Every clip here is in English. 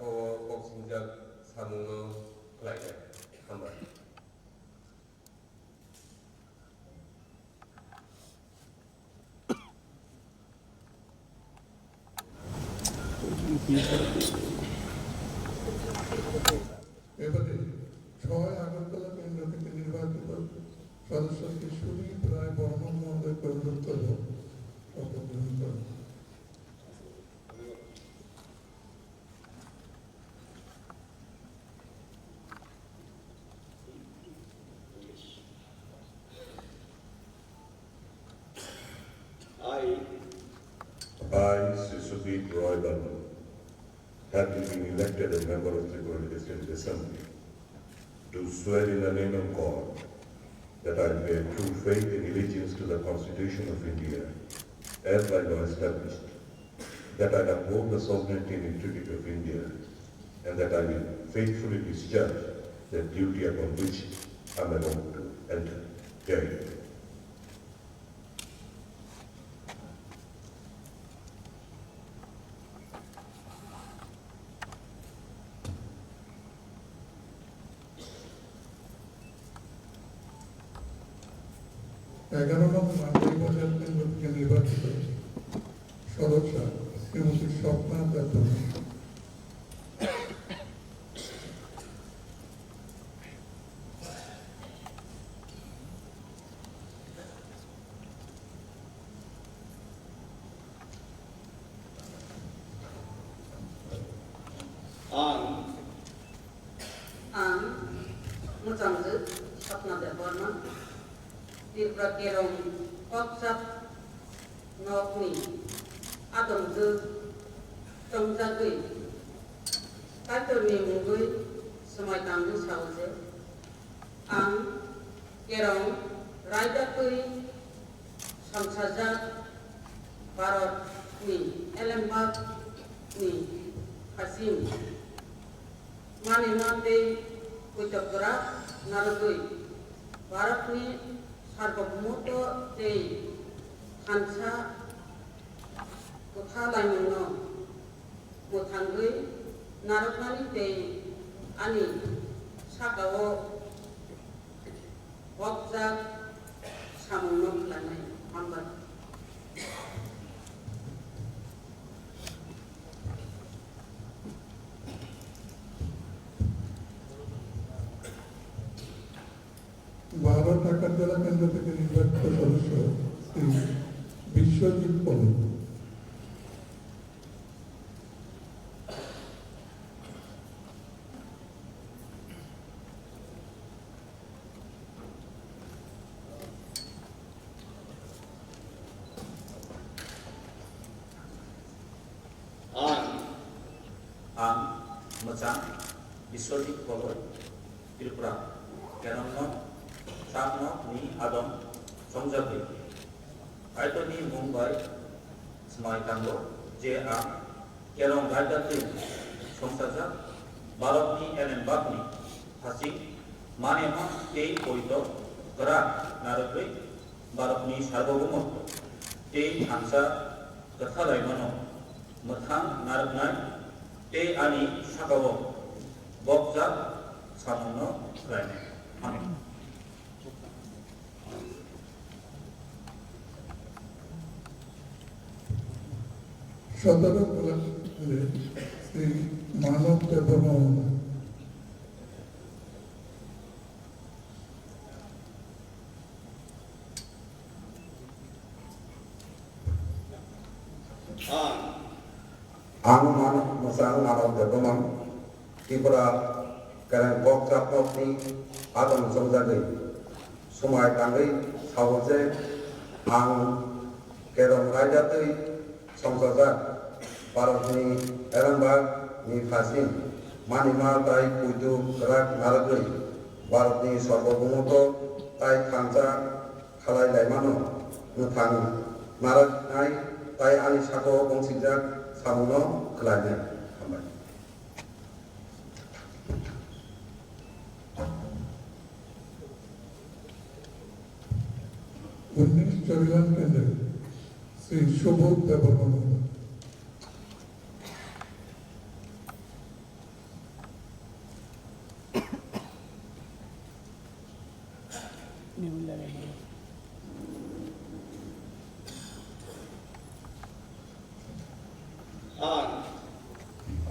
사고 복싱작 사무노 클라이드 한번. এবারে 6 আগরতলা কেন্দ্র থেকে নির্বাচিত সদস্যকে সুদীপ রায় বর্মন মহোদয় অনুরোধ করব শপথ গ্রহণ করেন। I, Sisubit Roy Burman, having been elected a member of Tripura Legislative Assembly, do swear in the name of God that I will bear true faith and allegiance to the Constitution of India, as by law established, that I uphold the sovereignty and integrity of India, and that I will faithfully discharge the duty upon which I am about to enter. Jai Hind. এগারো নং মান্দাই বাজার কেন্দ্র থেকে নির্বাচিত সদস্য Shrimati Swapna Debbarman. Ang Mucamzut Sapna Deborma Tripura Kerong Kotsap Nokni Adamzu Tongzagui Katurni Mungui Semai Tanggu Sauze Ang Kerong Raidakui Samsajak Barat Ni Elembak Ni Hasim Mani Mante Kuitokura Narugui Baratni Sarvabhumuto Tei Hansa Kuthalaimuno Muthangui Narukmani Tei Ani Sakawo Wokzak Samuno Lanai Hambat Bharat Agartala কেন্দ্র থেকে নির্বাচিত সদস্য শ্রী বিশ্বজিৎ পল। Ang Mucam Biswajit Pol Tripura Kerong Sapno Ni Adam Songjagui Kaitoni Mumbai Semai Tanggo Je Ang Kerong Raidakui Songsajak Baratni Elembakni Hasik Manema Tei Koito Gerak Narugui Baratni Sarvabhumutto Tei Hansa Kuthalaimuno Muthang Narugnai Tei Ani Sakawo Wokzak Samuno Klaine. Amin. সদর শ্রী মানব Debbarman. Ang Manuk Masang Manok Deborman Tripura Kereng Kotsap Nokni Adam Songjagui Semai Tanggu Sauze Ang Kerong Raidakui Songsajak Baratni Elembak Ni Hasim Manima Tai Kuitu Gerak Narugui Baratni Sarvabhumutto Tai Hansa Khalailaimano Muthang Narugnai Tai Ani Sakawo Bongsijak Samuno Klaine. Charilam কেন্দ্রে Shri Subodh Debbarman.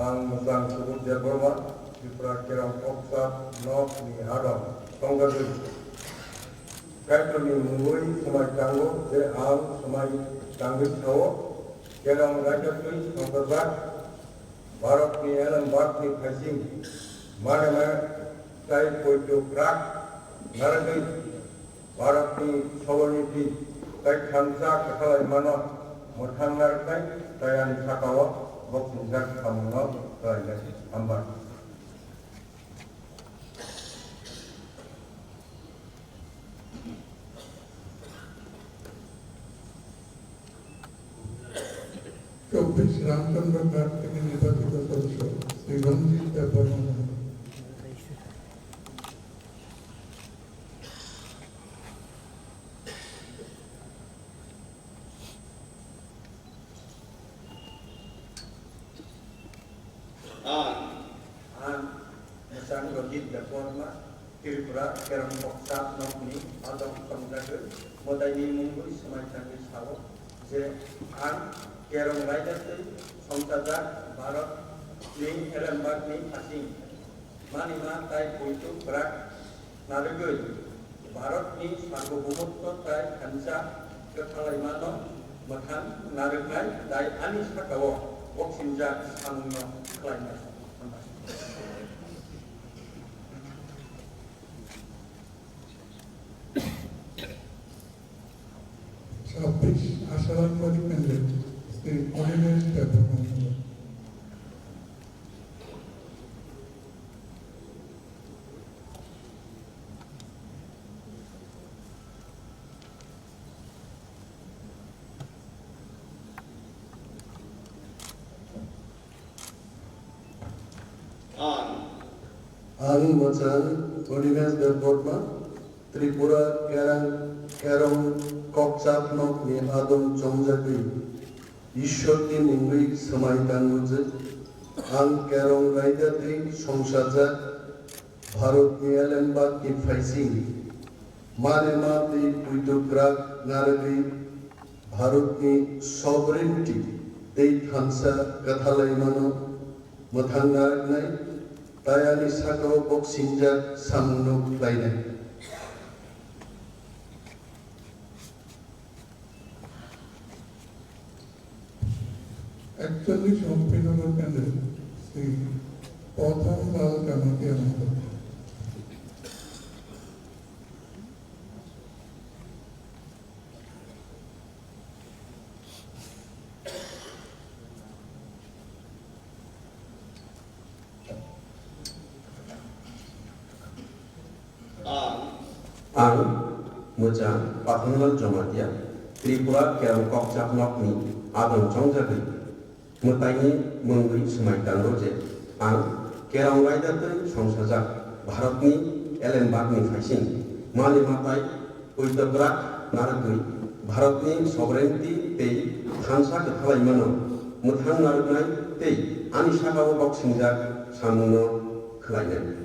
Ang Masang Subut Jabama, Tripura Kerang Koksa, Nok Ni Adam, Tonggadu. Kaitoni Mungui, Samai Tango, Je Ang, Samai Tanggit Tawo, Kerang Rajatui, Tonggazak, Barat Ni Alam Bat Ni Phasing, Manama, Tai Poito Krak, Naragay, Barat Ni Sawaniti, Tai Khamsa, Katalai Mana, Mothang Narkai, Tayan Sakawa, Boksinjak Kamunok, Tayan Ambar. चौबीस रामचंद्र घाट के निर्वाचित सदस्य Shri Ranjit Verma Masang Rojit Japorma, Tripura Kerang Koksa, Nok Ni Adam Tonggadu, Modaini Mungui, Samai Tanggit Tawo, Je Ang, Kerang Rajatui, Tonggazak, Barat Ni Alam Bat Ni Phasing, Manima Tai Poito Krak, Naragay, Barat Ni Sarvabhaumotto Tai Khamsa, Katalai Mana, Mothang Naragay, Dai Ani Sakawa, Boksinjak Kamunok, Klaimah. छब्बीस आसाराम वाली केंद्र Shri Animesh Verma Ang Masang Unimes Deportma, Tripura Kerang Koksa Nok Ni Adam Tonggadu, Ishwati Mungui Samai Tanguze, Ang Kerang Rajatui Songsajak, Bharat Ni Alam Bat Ni Phasing, Manema Ti Poito Krak Naragay, Bharat Ni Sovereignty, Ti Khamsa Katalai Mana, Mothang Naragay, Tayani Sakao Boksinjak Samunok Klainai. Actually, Shompinagar केंद्र श्री पौथम लाल कमाती अमर Ang Moja Pathangal Jamatia, Tripura Kerang Koksa Nok Ni Adam Tonggadu, Motaini Mungui Samai Tango Je Ang Kerang Rajatui Songsajak, Barat Ni Alam Bat Ni Phasing, Manima Tai Poito Krak Naragay, Barat Ni Sovereignty Tei Khamsa Katalai Mana, Mothang Naragay Tei Ani Sakawa Boksinjak Samunok Klainai.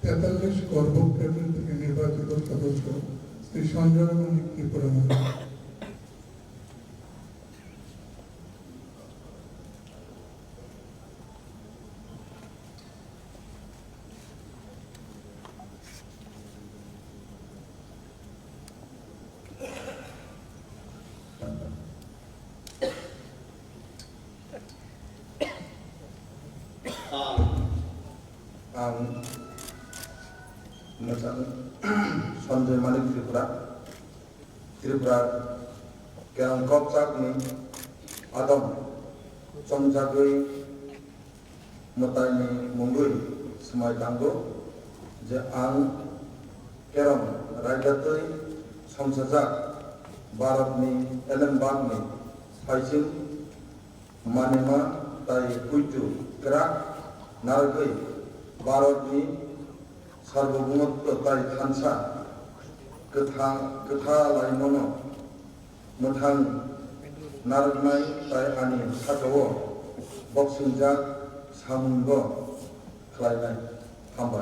तैतालीस कॉर्बोक केंद्र के निर्वाचित सदस्य श्री संजय मणि Tripura Sanjay Malik Tripura Kerang Koksa Ni Adam Tonggadu, Motaini Mungui Samai Tango, Je Ang Kerang Rajatui Songsajak, Barat Ni Alam Bat Ni Phasing, Manema Tai Poito Krak Naragay, Barat Ni Sarvabhaumotto Tai Khamsa, Katalai Mana, Mothang Naragay Tai Ani Sakawa, Boksinjak 사문거 클라이맥 한번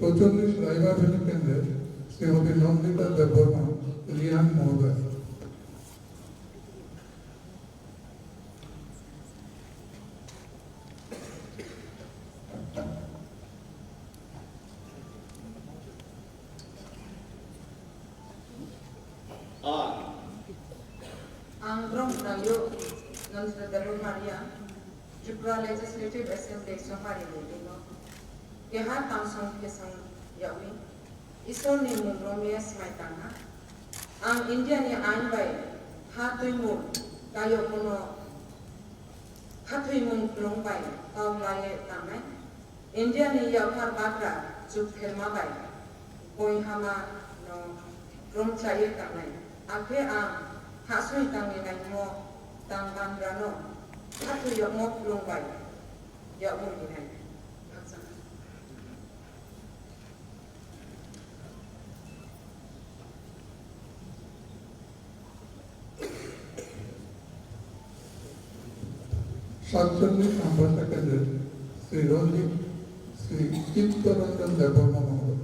চৌচল্লিশ রাইবা valley কেন্দ্রে শ্রীমতী নন্দিতা দেববর্মা লিয়ান মহোদয়। Ang Brom Rayo Nonsra Daru Maria Tripura Legislative Assembly Safari Dino Kehar Tamsong Kesang Yawi Isor ni Mumbromia Smaitanga Ang India ni Ain Bai Hatui Mur Kayo Kuno Hatui Mum Krung Bai Kau Laye Tamai India ni Yawhar Bakra Juk Kerma Bai Koi Hama No Krum Chaye Tamai Ake Ang Hasui tangi nai mo tang bandrano hatu yok mo plung bai ya mo ni nai সাতচল্লিশ নম্বর সেকেন্ডে শ্রী রঞ্জিত শ্রী চিত্তরঞ্জন দেববর্মা মহোদয়।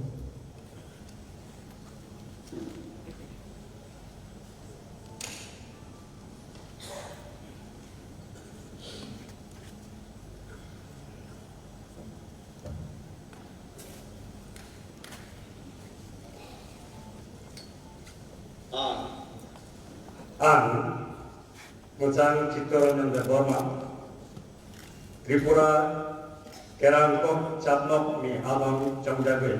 Ang Mujang Chittaranjan Deborma Tripura Kerangkok Chatnok Mi Abang Chongjagwe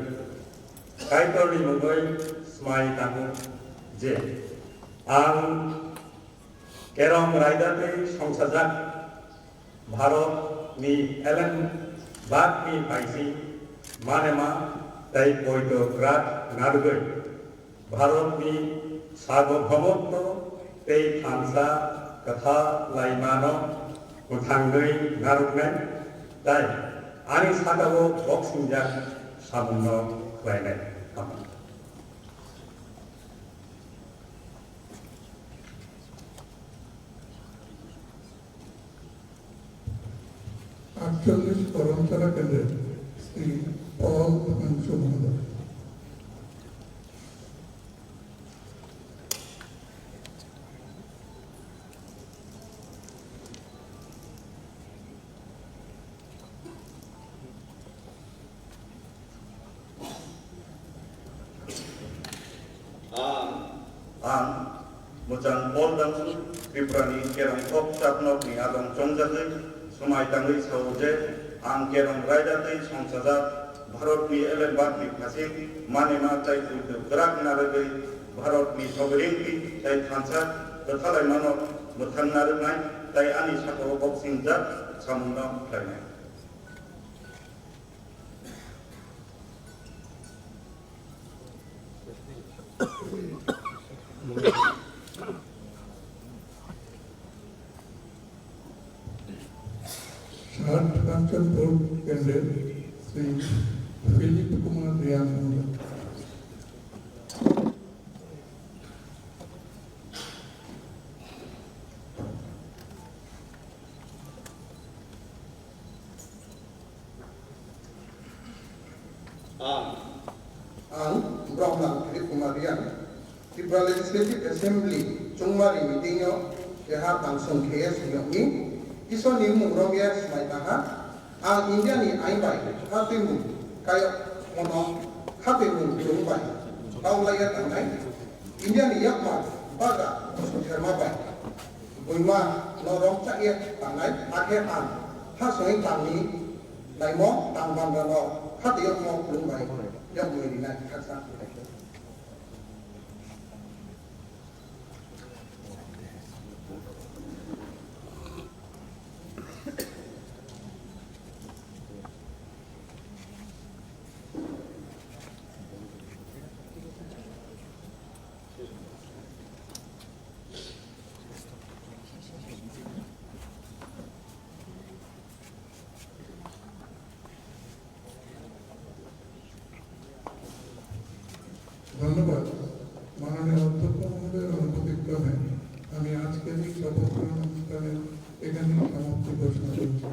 Kaitor Li Mungoi Smai Tamu Je Ang Kerong Raidate Songsajak Bharot Mi Ellen Bak Mi Paisi Manema Tai Poito Grat Nargoi Bharot Mi Sago Bhamotto Tei Thansa Katha Laimano Uthangai Naruknai Tai Ani Sakago Boksingjak Samunno Klainet Kama আটচল্লিশ করমচারা কেন্দ্রে শ্রী পল হিমাংশু মহোদয়। Ang Mujang Pol Damsu Tripurani Kerangkok Chatnok Ni Adong Chongjagwe Sumai Tangai Sauje Ang Kerong Raidate Songsajak Bharot Mi Ellen Bak Mi Phasing Manema Tai Puito Grak Naragwe Bharot Mi Sovereignty Tai Thansa Kathalai Mano Muthang Narugnai Tai Ani Sakoro Boxing Jak Samunno Klainai ষাট কাঞ্চনপুর কেন্দ্রের Shri Philip Kumar Reang মহোদয়। Ang Brahman Philip Kumar Rian Tripura Legislative Assembly Chungmari meeting yo Kehar Tangsong KS Yomi Iso ni Mumbromia Smaitaha Ang India ni Ainbai Hatimu Kayo Mono Hatimu Jungbai Kau Layat Angai India ni Yakma Baga Sherma Bai Buima Norong Chakye Tangai Akhir An Hasoi Tangi Laimo Tangban Rano Hati Yakmo Jungbai Yakmo Irina Kaksa ধন্যবাদ। মাননীয় অধ্যক্ষ মহোদয়ের অনুমতিক্রমে আমি আজকের এই শপথ গ্রহণ অনুষ্ঠানের এখানেই সমাপ্তি ঘোষণা করছি।